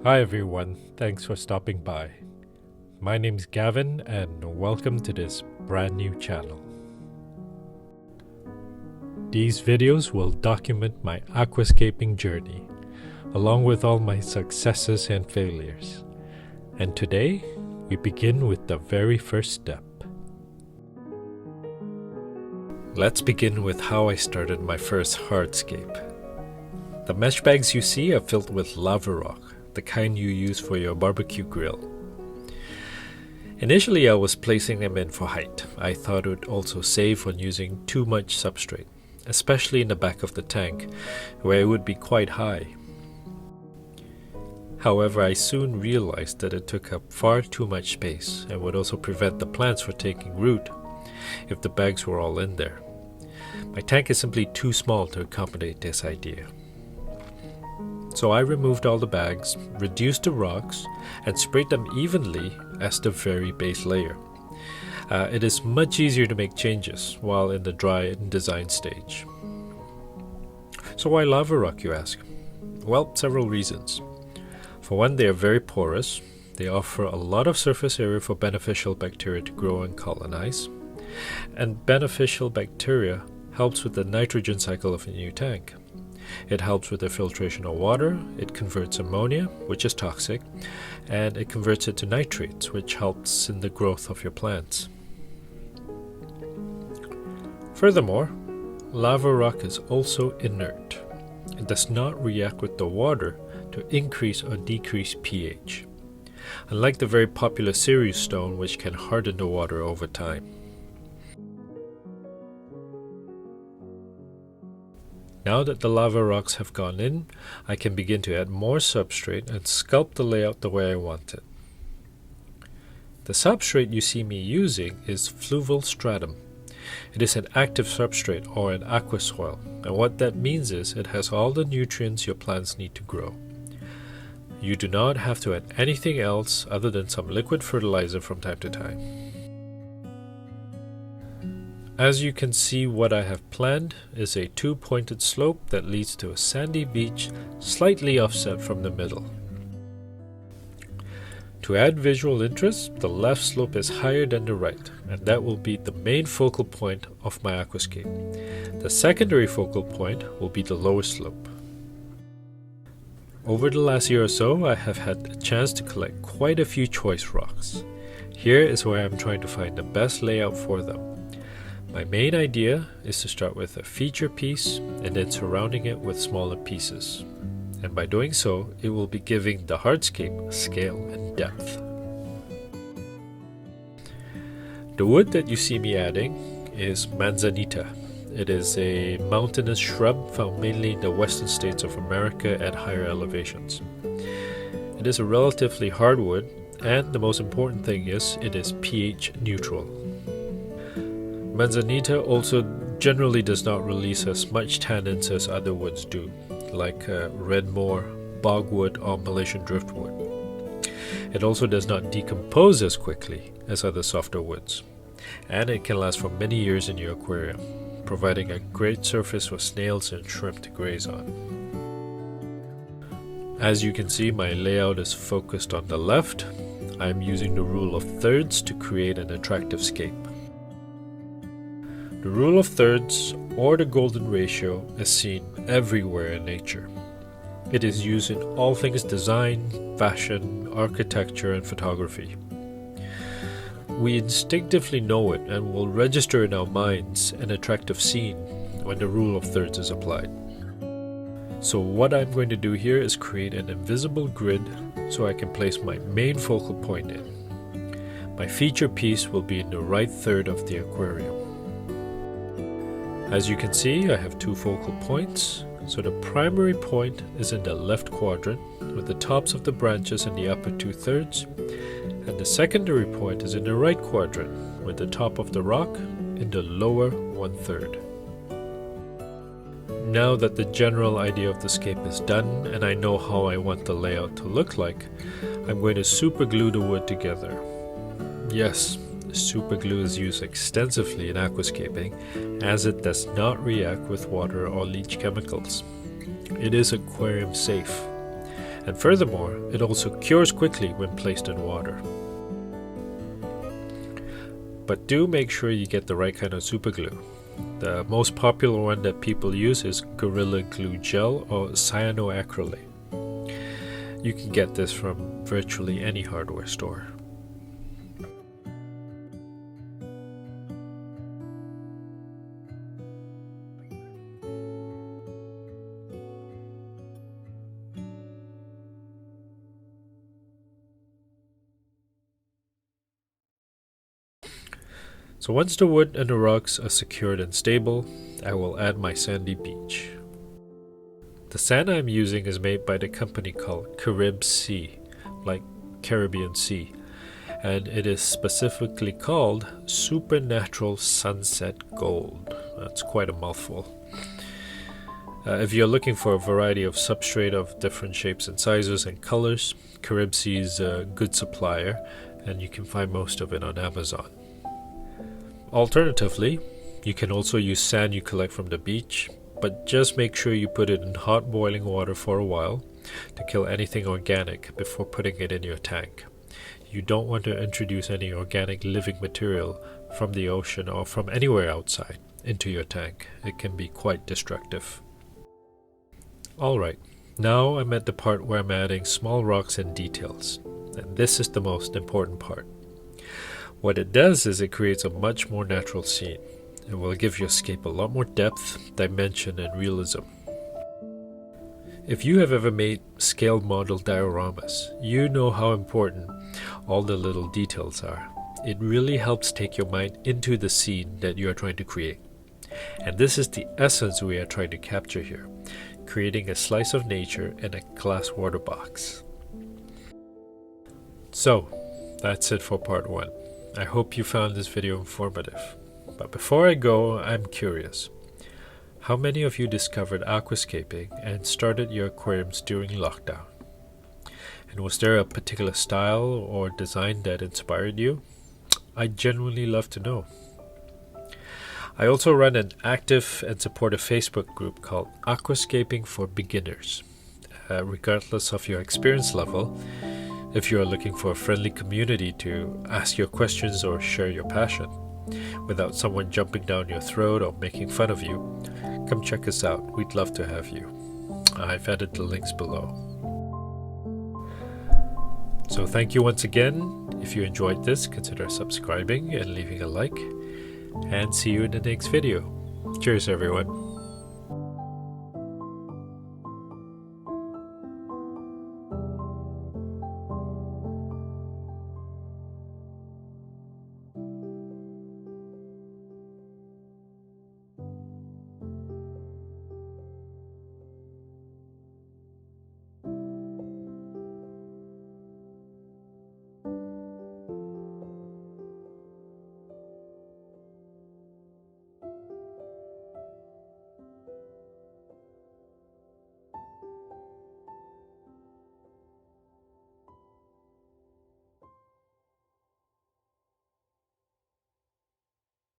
Hi everyone, thanks for stopping by. My name's Gavin and welcome to this brand new channel. These videos will document my aquascaping journey, along with all my successes and failures. And today, we begin with the very first step. Let's begin with how I started my first hardscape. The mesh bags you see are filled with lava rock, the kind you use for your barbecue grill. Initially, I was placing them in for height. I thought it would also save on using too much substrate, especially in the back of the tank, where it would be quite high. However, I soon realized that it took up far too much space and would also prevent the plants from taking root if the bags were all in there. My tank is simply too small to accommodate this idea. So I removed all the bags, reduced the rocks, and sprayed them evenly as the very base layer. It is much easier to make changes while in the dry and design stage. So why lava rock, you ask? Well, several reasons. For one, they are very porous. They offer a lot of surface area for beneficial bacteria to grow and colonize. And beneficial bacteria helps with the nitrogen cycle of a new tank. It helps with the filtration of water, it converts ammonia, which is toxic, and it converts it to nitrates, which helps in the growth of your plants. Furthermore, lava rock is also inert. It does not react with the water to increase or decrease pH, unlike the very popular Sirius stone, which can harden the water over time. Now that the lava rocks have gone in, I can begin to add more substrate and sculpt the layout the way I want it. The substrate you see me using is fluval stratum. It is an active substrate or an aquasoil, and what that means is it has all the nutrients your plants need to grow. You do not have to add anything else other than some liquid fertilizer from time to time. As you can see, what I have planned is a two-pointed slope that leads to a sandy beach slightly offset from the middle. To add visual interest, the left slope is higher than the right, and that will be the main focal point of my aquascape. The secondary focal point will be the lower slope. Over the last year or so, I have had a chance to collect quite a few choice rocks. Here is where I'm trying to find the best layout for them. My main idea is to start with a feature piece and then surrounding it with smaller pieces. And by doing so, it will be giving the hardscape scale and depth. The wood that you see me adding is Manzanita. It is a mountainous shrub found mainly in the western states of America at higher elevations. It is a relatively hard wood, and the most important thing is it is pH neutral. Manzanita also generally does not release as much tannins as other woods do, like redmore, bogwood, or Malaysian driftwood. It also does not decompose as quickly as other softer woods, and it can last for many years in your aquarium, providing a great surface for snails and shrimp to graze on. As you can see, my layout is focused on the left. I am using the rule of thirds to create an attractive scape. The rule of thirds, or the golden ratio, is seen everywhere in nature. It is used in all things design, fashion, architecture, and photography. We instinctively know it and will register in our minds an attractive scene when the rule of thirds is applied. So what I'm going to do here is create an invisible grid so I can place my main focal point in. My feature piece will be in the right third of the aquarium. As you can see, I have two focal points. So the primary point is in the left quadrant, with the tops of the branches in the upper 2/3, and the secondary point is in the right quadrant, with the top of the rock in the lower 1/3. Now that the general idea of the scape is done, and I know how I want the layout to look like, I'm going to super glue the wood together. Yes, super glue is used extensively in aquascaping, as it does not react with water or leach chemicals. It is aquarium safe, And furthermore, it also cures quickly when placed in water. But do make sure you get the right kind of super glue. The most popular one that people use is Gorilla Glue Gel or cyanoacrylate. You can get this from virtually any hardware store. So once the wood and the rocks are secured and stable, I will add my sandy beach. The sand I'm using is made by the company called Carib Sea, like Caribbean Sea, and it is specifically called Supernatural Sunset Gold. That's quite a mouthful. If you're looking for a variety of substrate of different shapes and sizes and colors, Carib Sea is a good supplier, and you can find most of it on Amazon. Alternatively, you can also use sand you collect from the beach, but just make sure you put it in hot boiling water for a while to kill anything organic before putting it in your tank. You don't want to introduce any organic living material from the ocean or from anywhere outside into your tank. It can be quite destructive. Alright, now I'm at the part where I'm adding small rocks and details, and this is the most important part. What it does is it creates a much more natural scene. It will give your scape a lot more depth, dimension, and realism. If you have ever made scaled model dioramas, you know how important all the little details are. It really helps take your mind into the scene that you are trying to create. And this is the essence we are trying to capture here, creating a slice of nature in a glass water box. So, that's it for part 1. I hope you found this video informative. But before I go, I'm curious. How many of you discovered aquascaping and started your aquariums during lockdown? And was there a particular style or design that inspired you? I'd genuinely love to know. I also run an active and supportive Facebook group called Aquascaping for Beginners. Regardless of your experience level, if you are looking for a friendly community to ask your questions or share your passion, without someone jumping down your throat or making fun of you, come check us out. We'd love to have you. I've added the links below. So thank you once again. If you enjoyed this, consider subscribing and leaving a like. And see you in the next video. Cheers everyone.